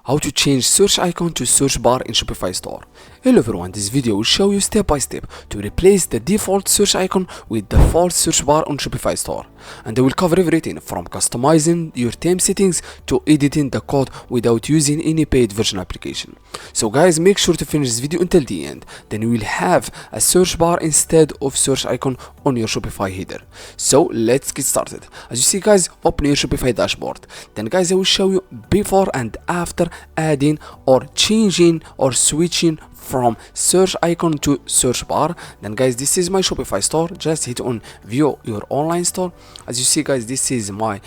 How to change search icon to search bar in Shopify store. Hello everyone, this video will show you step by step to replace the default search icon with the default search bar on Shopify store. And I will cover everything from customizing your theme settings to editing the code without using any paid version application. So guys, make sure to finish this video until the end. Then you will have a search bar instead of search icon on your Shopify header. So let's get started. As you see guys, open your Shopify dashboard. Then guys, I will show you before and after adding or changing or switching from search icon to search bar. Then guys, this is my Shopify store. Just hit on view your online store. As you see guys, this is my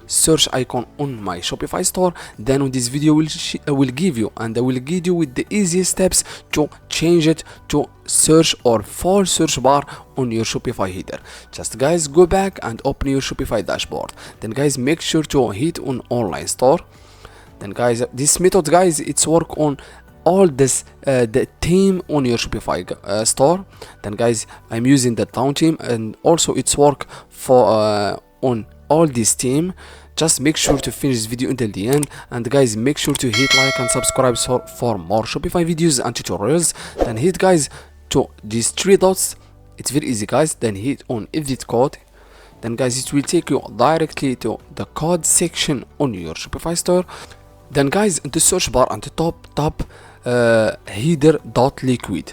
search icon on my Shopify store. Then on this video will give you, and I will guide you with the easiest steps to change it to search or full search bar on your Shopify header. Just guys, go back and open your Shopify dashboard. Then guys, make sure to hit on online store. Then guys, this method guys, it's work on all this the theme on your Shopify store. Then guys, I'm using the town theme, and also it's work for on all this theme. Just make sure to finish this video until the end, and guys, make sure to hit like and subscribe for more Shopify videos and tutorials. Then hit guys to these three dots. It's very easy guys. Then hit on edit code. Then guys, it will take you directly to the code section on your Shopify store. Then guys, in the search bar on the top header.liquid.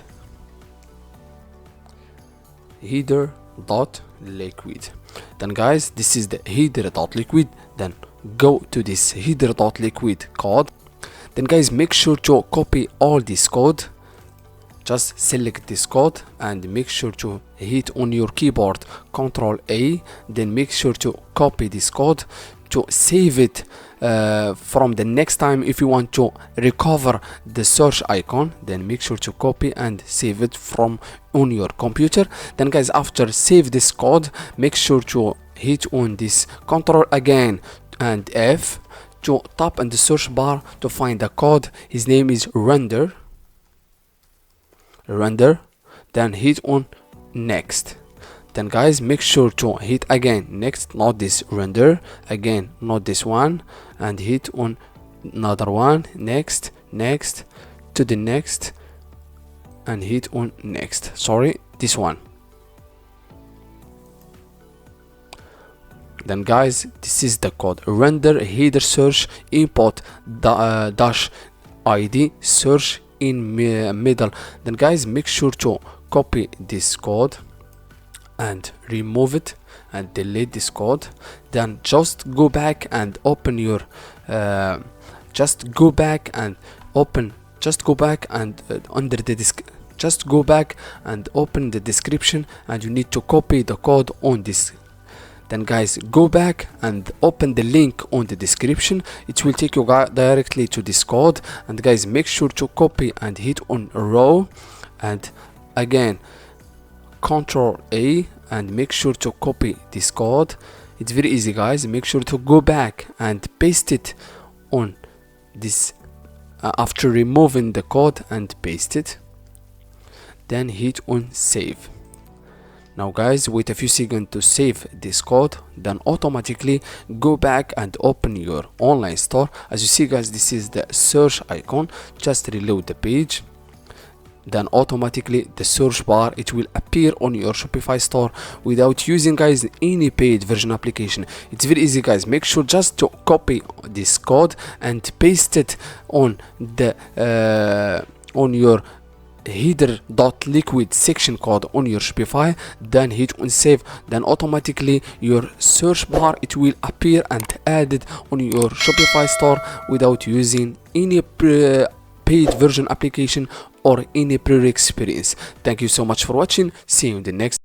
Then guys, this is the header.liquid. Then go to this header.liquid code. Then guys, make sure to copy all this code. Just select this code and make sure to hit on your keyboard Ctrl A. Then make sure to copy this code to save it from the next time. If you want to recover the search icon, then make sure to copy and save it from on your computer. Then guys, after save this code, make sure to hit on this Ctrl again and F to tap in the search bar to find the code. His name is render. Then hit on next. Then guys, make sure to hit again next, not this render, again not this one, and hit on another one, next to the next, and hit on next, sorry, this one. Then guys, this is the code render header search input dash id search in middle. Then guys, make sure to copy this code and remove it and delete this code. Then just go back and open your under the just go back and open the description, and you need to copy the code on this. Then guys, go back and open the link on the description. It will take you directly to this code. And guys, make sure to copy and hit on row, and again Ctrl A, and make sure to copy this code. It's very easy guys. Make sure to go back and paste it on this after removing the code, and paste it. Then hit on save. Now guys, wait a few seconds to save this code. Then automatically go back and open your online store. As you see guys, this is the search icon. Just reload the page. Then automatically the search bar, it will appear on your Shopify store without using guys any paid version application. It's very easy guys. Make sure just to copy this code and paste it on the on your header.liquid section code on your Shopify. Then hit on save. Then automatically your search bar, it will appear and added on your Shopify store without using any paid version application or any prior experience. Thank you so much for watching. See you in the next